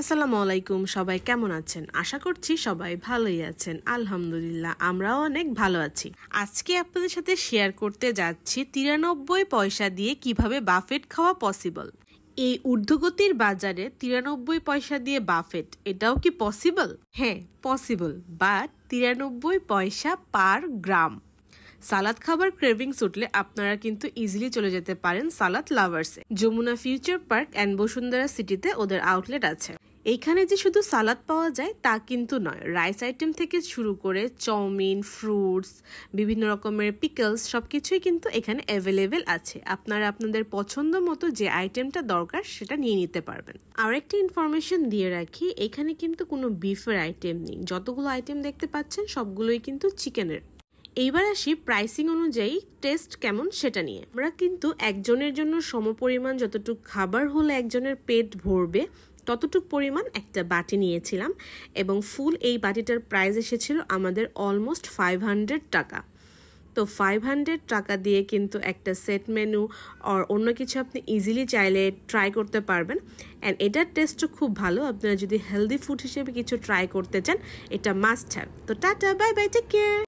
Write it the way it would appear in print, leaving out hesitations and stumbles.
আসসালামু আলাইকুম, সবাই কেমন আছেন? আশা করছি সবাই ভালোই আছেন। আলহামদুলিল্লাহ, আমরাও অনেক ভালো আছি। আজকে আপনাদের সাথে শেয়ার করতে যাচ্ছি 93 পয়সা দিয়ে কিভাবে বাফেট খাওয়া পসিবল। এই ঊর্ধ্বগতির বাজারে 93 পয়সা দিয়ে বাফেট, এটাও কি পসিবল? হ্যাঁ, পসিবল, বাট 93 পয়সা পার গ্রাম। সালাদ খাবার ক্রেভিংস উঠলে আপনারা কিন্তু ইজিলি চলে যেতে পারেন সালাদ লাভার্সে। Jamuna Future Park and Bashundhara সিটিতে ওদের আউটলেট আছে। এইখানে যে শুধু সালাদ পাওয়া যায় তা কিন্তু নয়, রাইস আইটেম থেকে শুরু করে চাউমিন, ফ্রুটস, বিভিন্ন রকমের পিকলস সবকিছুই কিন্তু এখানে অ্যাভেলেবেল আছে। আপনারা আপনাদের পছন্দ মতো যে আইটেমটা দরকার সেটা নিয়ে নিতে পারবেন। আর একটা ইনফরমেশন দিয়ে রাখি, এখানে কিন্তু কোনো বিফের আইটেম নেই। যতগুলো আইটেম দেখতে পাচ্ছেন সবগুলোই কিন্তু চিকেনের। এইবার আসি প্রাইসিং অনুযায়ী টেস্ট কেমন সেটা নিয়ে। আমরা কিন্তু একজনের জন্য সমপরিমাণ যতটুকু খাবার হলে একজনের পেট ভরবে ততটুকু পরিমাণ একটা বাটি নিয়েছিলাম, এবং ফুল এই বাটিটার প্রাইস এসেছিল আমাদের অলমোস্ট 500 টাকা। তো 500 টাকা দিয়ে কিন্তু একটা সেট মেনু আর অন্য কিছু আপনি ইজিলি চাইলে ট্রাই করতে পারবেন। অ্যান্ড এটার টেস্টও খুব ভালো। আপনারা যদি হেলদি ফুড হিসেবে কিছু ট্রাই করতে চান, এটা মাস্ট হ্যাভ। তো tata, bye bye, take care.